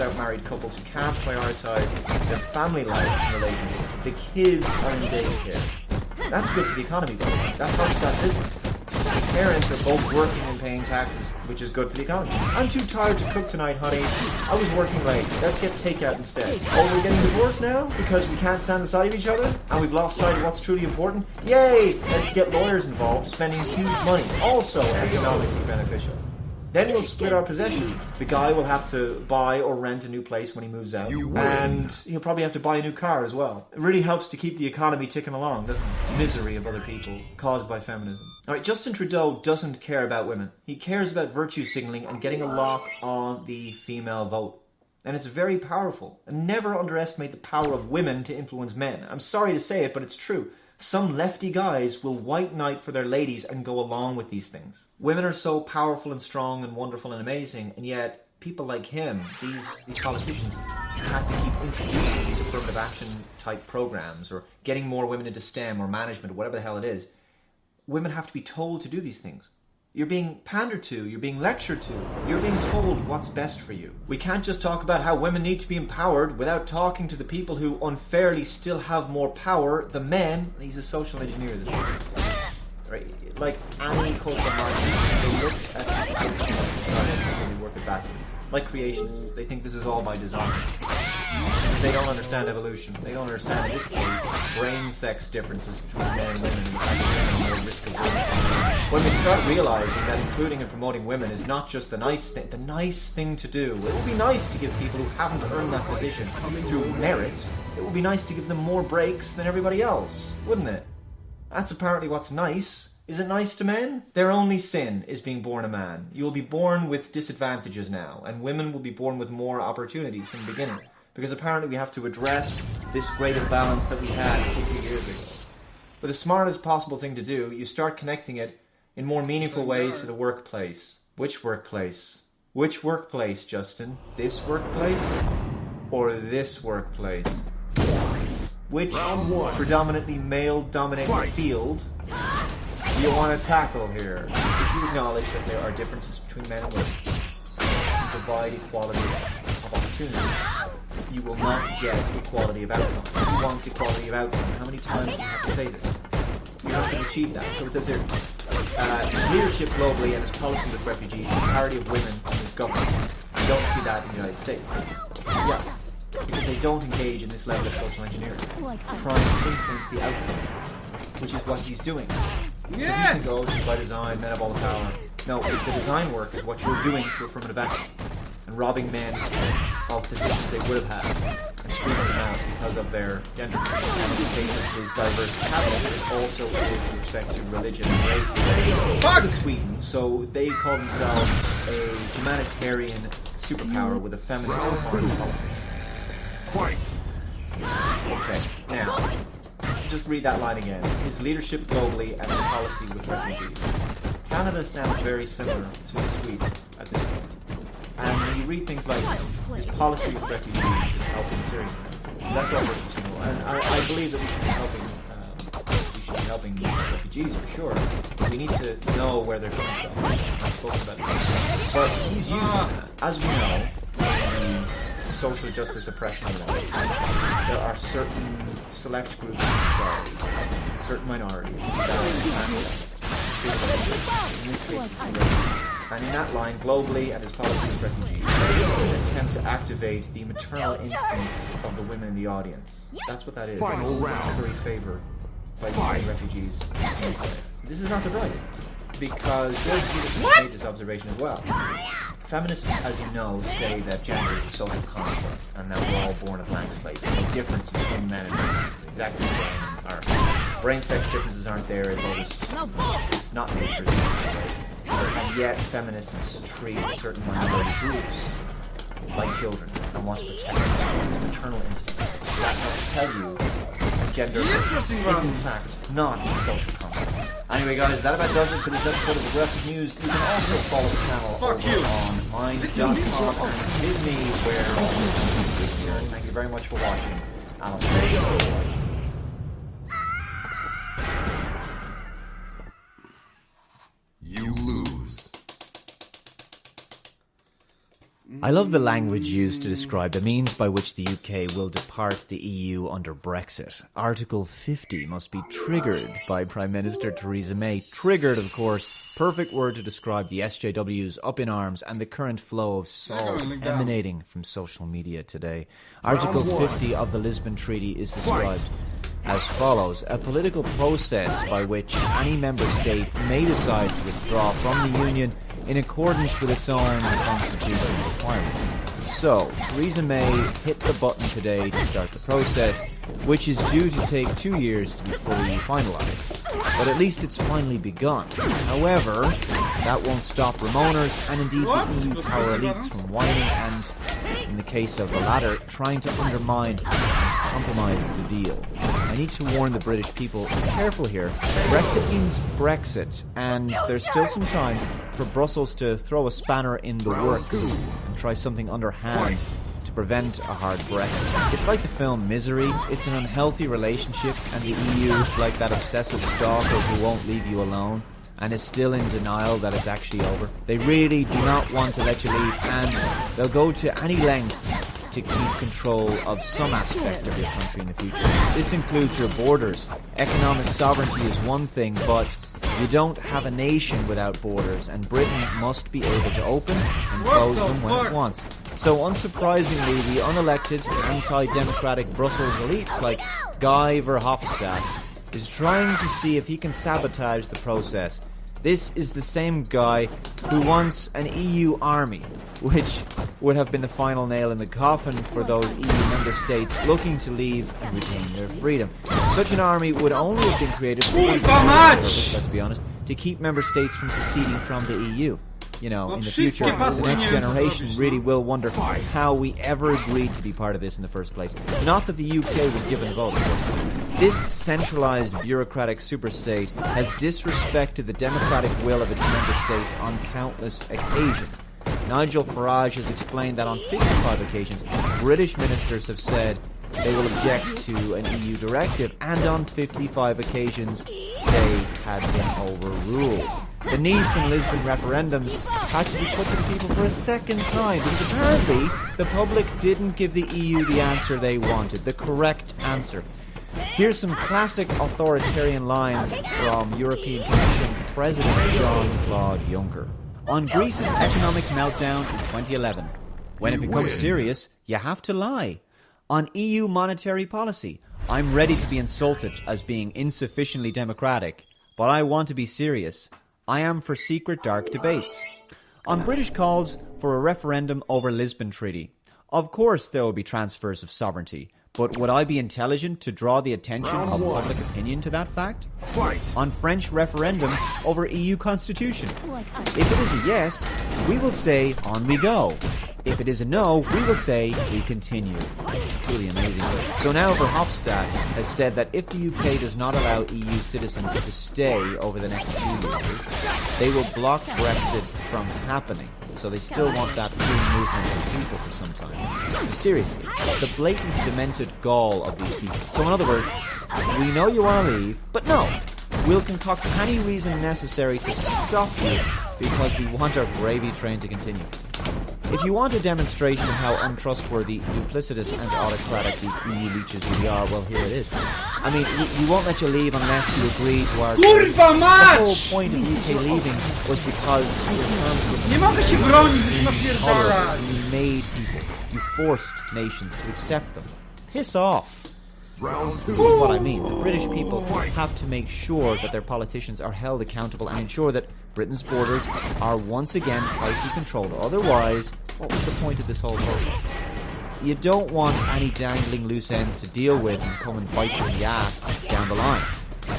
out married couples who can't prioritise their family life and relationship. The kids are in daycare. That's good for the economy, though. That helps that business. The parents are both working and paying taxes, which is good for the economy. I'm too tired to cook tonight, honey. I was working late. Let's get takeout instead. Oh, we're getting divorced now? Because we can't stand the sight of each other? And we've lost sight of what's truly important? Yay! Let's get lawyers involved, spending huge money. Also economically beneficial. Then we'll split our possessions. The guy will have to buy or rent a new place when he moves out. And he'll probably have to buy a new car as well. It really helps to keep the economy ticking along, doesn't it? Misery of other people caused by feminism. Alright, Justin Trudeau doesn't care about women. He cares about virtue signaling and getting a lock on the female vote. And it's very powerful. And never underestimate the power of women to influence men. I'm sorry to say it, but it's true. Some lefty guys will white knight for their ladies and go along with these things. Women are so powerful and strong and wonderful and amazing, and yet people like him, these politicians, have to keep introducing these affirmative action type programs or getting more women into STEM or management or whatever the hell it is. Women have to be told to do these things. You're being pandered to, you're being lectured to, you're being told what's best for you. We can't just talk about how women need to be empowered without talking to the people who unfairly still have more power, the men. He's a social engineer, this guy. Right? Like any cultural market, they look at the outcome of society and they work it backwards. Like creationists, they think this is all by design. They don't understand evolution. They don't understand, in this case, brain sex differences between men and women and the fact that women are more risk averse. When we start realizing that including and promoting women is not just the nice thing to do. It would be nice to give people who haven't earned that position through merit. It would be nice to give them more breaks than everybody else, wouldn't it? That's apparently what's nice. Is it nice to men? Their only sin is being born a man. You will be born with disadvantages now, and women will be born with more opportunities from the beginning. Because apparently we have to address this great imbalance that we had 50 years ago. But the smartest possible thing to do, you start connecting it in more meaningful ways to the workplace. Which workplace? Which workplace, Justin? This workplace? Or this workplace? Which predominantly male-dominated field do you want to tackle here? If you acknowledge that there are differences between men and women, and provide equality of opportunity, you will not get equality of outcome. If you want equality of outcome, how many times do you have to say this? You're not going to achieve that. So it says here, leadership globally and its policy with refugees, the parity of women in this government. You don't see that in the United States. Yeah, because they don't engage in this level of social engineering, trying to influence the outcome, which is what he's doing. Yeah. So he can go just by design, men have all the power. No, it's the design work is what you're doing through affirmative action. And robbing men of positions they would have had and screwing them out because of their gender. And in the case of his diverse cabinet, it also is with respect to religion and race. Fuck Sweden, so they call themselves a humanitarian superpower with a feminist foreign policy. Fight! Okay, now, just read that line again. His leadership globally and his policy with refugees. Canada sounds very similar to Sweden at this point. And when you read things like his policy with refugees is helping Syria, that's all very similar. And I believe that we should be helping refugees for sure. But we need to know where they're coming from. I've spoken about it. But he's using that. As we know, in the social justice oppression law, there are certain select groups of society, certain minorities that are in this case, and in that line, globally and his policy with refugees, an attempt to activate the maternal instincts of the women in the audience. That's what that is. Final round. Very favor by using refugees. This is not surprising, because George made this observation as well. Feminists, as you know, say that gender is a social construct, and that we're all born a blank slate. There's no difference between men and women. Exactly the same. Our brain sex differences aren't there. It's not nature's way. And yet, feminists treat certain minority groups like children and want to protect them. It's maternal instinct. That helps tell you that gender is, in fact, not a social construct. Anyway, guys, that about does it for this episode of Aggressive News. You can also follow the channel over on mind.com and hit me where here. Thank you very much for watching. I'll see you. You lose. I love the language used to describe the means by which the UK will depart the EU under Brexit. Article 50 must be triggered by Prime Minister Theresa May. Triggered, of course, perfect word to describe the SJWs up in arms and the current flow of salt emanating from social media today. Article 50 of the Lisbon Treaty is described as follows: a political process by which any member state may decide to withdraw from the Union in accordance with its own constitutional requirements. So, Theresa May hit the button today to start the process, which is due to take 2 years to be fully finalised. But at least it's finally begun. However, that won't stop Ramoners and indeed the EU power elites from whining and, in the case of the latter, trying to undermine and compromise the deal. I need to warn the British people, be careful here. Brexit means Brexit, and there's still some time for Brussels to throw a spanner in the works and try something underhand to prevent a hard Brexit. It's like the film Misery. It's an unhealthy relationship, and the EU is like that obsessive stalker who won't leave you alone and is still in denial that it's actually over. They really do not want to let you leave, and they'll go to any lengths to keep control of some aspect of your country in the future. This includes your borders. Economic sovereignty is one thing, but you don't have a nation without borders, and Britain must be able to open and close them when it wants. So unsurprisingly, the unelected, anti-democratic Brussels elites like Guy Verhofstadt is trying to see if he can sabotage the process. This is the same guy who wants an EU army, which would have been the final nail in the coffin for those EU member states looking to leave and retain their freedom. Such an army would only have been created for one purpose, let's be honest, to keep member states from seceding from the EU. You know, in the future, the next generation really will wonder how we ever agreed to be part of this in the first place. Not that the UK was given a vote. This centralised bureaucratic superstate has disrespected the democratic will of its member states on countless occasions. Nigel Farage has explained that on 55 occasions, British ministers have said they will object to an EU directive, and on 55 occasions they had been overruled. The Nice and Lisbon referendums had to be put to the people for a second time because apparently the public didn't give the EU the answer they wanted, the correct answer. Here's some classic authoritarian lines from European Commission President Jean-Claude Juncker. On Greece's economic meltdown in 2011, when it becomes serious, you have to lie. On EU monetary policy, I'm ready to be insulted as being insufficiently democratic, but I want to be serious. I am for secret dark debates. On British calls for a referendum over Lisbon Treaty, of course there will be transfers of sovereignty, but would I be intelligent to draw the attention of public opinion to that fact? On French referendum over EU constitution, if it is a yes, we will say on we go. If it is a no, we will say we continue. Truly amazing. So now Verhofstadt has said that if the UK does not allow EU citizens to stay over the next few years, they will block Brexit from happening. So they still want that free movement of people for some time. Seriously, the blatant demented gall of these people. So in other words, we know you want to leave, but no, we'll concoct any reason necessary to stop you because we want our gravy train to continue. If you want a demonstration of how untrustworthy, duplicitous and autocratic these EU leeches really are, well, here it is. I mean, we won't let you leave unless you agree to our terms. The whole point of UK leaving was because the terms you made people, you forced nations to accept them. Piss off. This is what I mean. The British people have to make sure that their politicians are held accountable and ensure that Britain's borders are once again tightly controlled. Otherwise, what was the point of this whole process? You don't want any dangling loose ends to deal with and come and bite you in the ass down the line.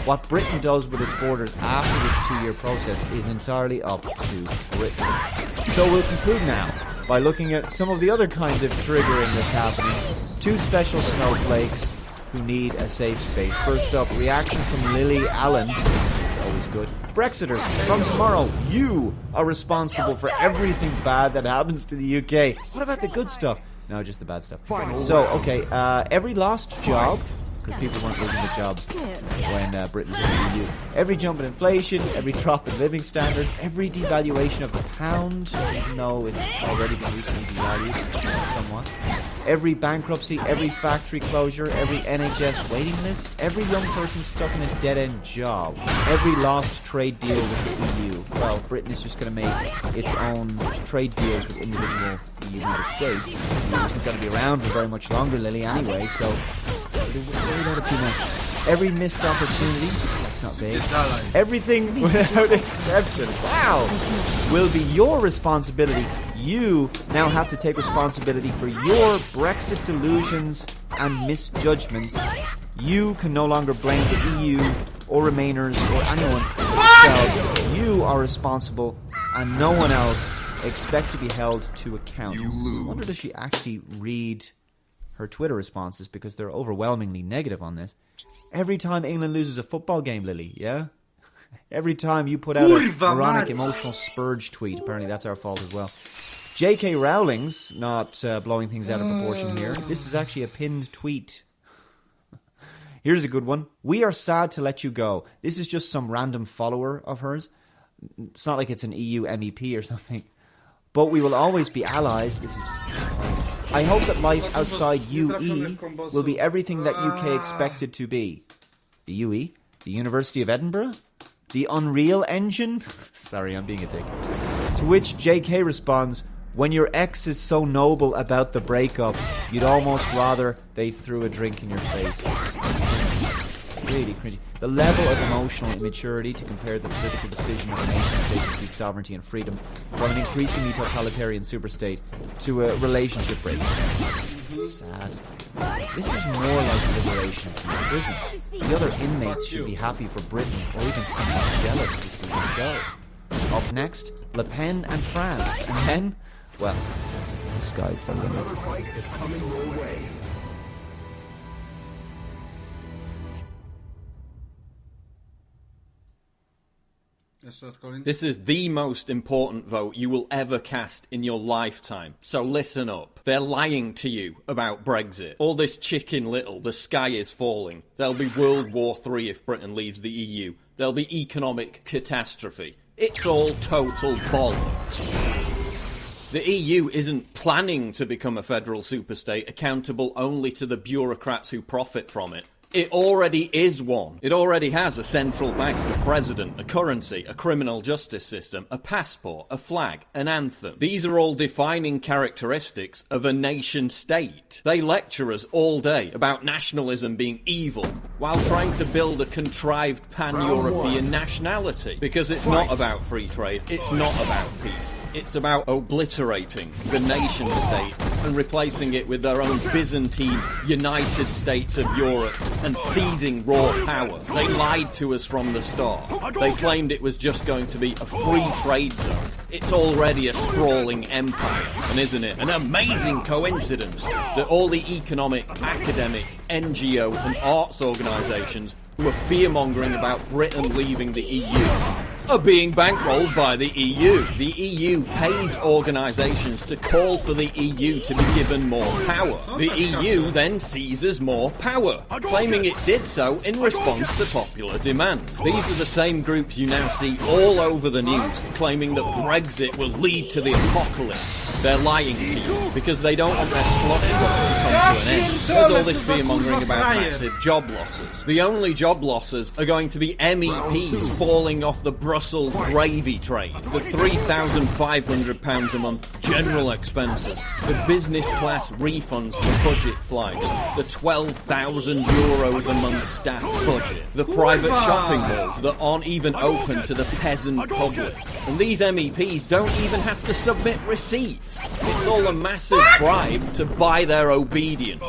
What Britain does with its borders after this 2-year process is entirely up to Britain. So we'll conclude now by looking at some of the other kinds of triggering that's happening. 2 special snowflakes who need a safe space. First up, reaction from Lily Allen. It's always good. Brexiters, from tomorrow, you are responsible for everything bad that happens to the UK. What about the good stuff? No, just the bad stuff. So, okay, every lost job, because people weren't losing their jobs when Britain was in the EU. Every jump in inflation, every drop in living standards, every devaluation of the pound, even though it's already been recently devalued somewhat. Every bankruptcy, every factory closure, every NHS waiting list, every young person stuck in a dead-end job, every lost trade deal with the EU. Well, Britain is just going to make its own trade deals with individual United States. The EU isn't going to be around for very much longer, Lily, anyway, so worry about it too much. Every missed opportunity, that's not big, everything without exception, wow, will be your responsibility. You now have to take responsibility for your Brexit delusions and misjudgments. You can no longer blame the EU or Remainers or anyone else. You are responsible and no one else. Expect to be held to account. I wonder if she actually read her Twitter responses, because they're overwhelmingly negative on this. Every time England loses a football game, Lily, yeah? Every time you put out a moronic, emotional spurge tweet, apparently that's our fault as well. J.K. Rowling's not blowing things out of proportion here. This is actually a pinned tweet. Here's a good one. We are sad to let you go. This is just some random follower of hers. It's not like it's an EU MEP or something. But we will always be allies. This is just... I hope that life outside UE will be everything that UK expected to be. The UE? The University of Edinburgh? The Unreal Engine? Sorry, I'm being a dick. To which JK responds, when your ex is so noble about the breakup, you'd almost rather they threw a drink in your face. Really cringy. The level of emotional immaturity to compare the political decision of a nation state to seek sovereignty and freedom from an increasingly totalitarian superstate to a relationship break. It's sad. This is more like liberation from prison. The other inmates should be happy for Britain, or even somewhat jealous to see them go. Up next, Le Pen and France, and then, well, the sky's the limit. Another fight is coming your way. This is the most important vote you will ever cast in your lifetime. So listen up. They're lying to you about Brexit. All this Chicken Little, the sky is falling. There'll be World War III if Britain leaves the EU. There'll be economic catastrophe. It's all total bollocks. The EU isn't planning to become a federal superstate accountable only to the bureaucrats who profit from it. It already is one. It already has a central bank, a president, a currency, a criminal justice system, a passport, a flag, an anthem. These are all defining characteristics of a nation state. They lecture us all day about nationalism being evil while trying to build a contrived pan-European nationality. Because it's not about free trade, it's not about peace. It's about obliterating the nation state and replacing it with their own Byzantine United States of Europe and seizing raw power. They lied to us from the start. They claimed it was just going to be a free trade zone. It's already a sprawling empire. And isn't it an amazing coincidence that all the economic, academic, NGO and arts organisations who are fear-mongering about Britain leaving the EU are being bankrolled by the EU. The EU pays organisations to call for the EU to be given more power. The EU then seizes more power, claiming it did so in response to popular demand. These are the same groups you now see all over the news, claiming that Brexit will lead to the apocalypse. They're lying to you, because they don't want their slot to come to an end. There's all this fear-mongering about massive job losses. The only job losses are going to be MEPs falling off the Brussels gravy train, the £3,500 a month general expenses, the business class refunds for budget flights, the €12,000 a month staff budget, the private shopping malls that aren't even open to the peasant public. And these MEPs don't even have to submit receipts. It's all a massive bribe to buy their obedience.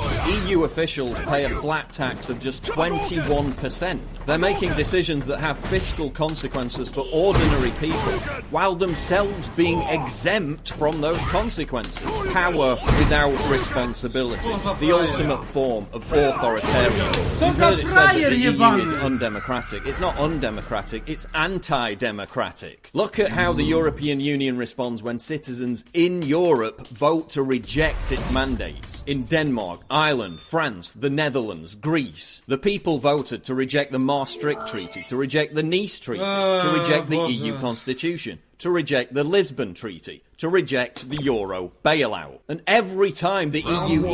EU officials pay a flat tax of just 21%. They're making decisions that have fiscal consequences for ordinary people, while themselves being exempt from those consequences. Power without responsibility. The ultimate form of authoritarianism. You've heard it said that the EU is undemocratic. It's not undemocratic, it's anti-democratic. Look at how the European Union responds when citizens in Europe vote to reject its mandates. In Denmark, Ireland, France, the Netherlands, Greece, the people voted to reject the Maastricht Treaty, to reject the Nice Treaty, to reject the EU Constitution, to reject the Lisbon Treaty, to reject the Euro bailout. And every time the EU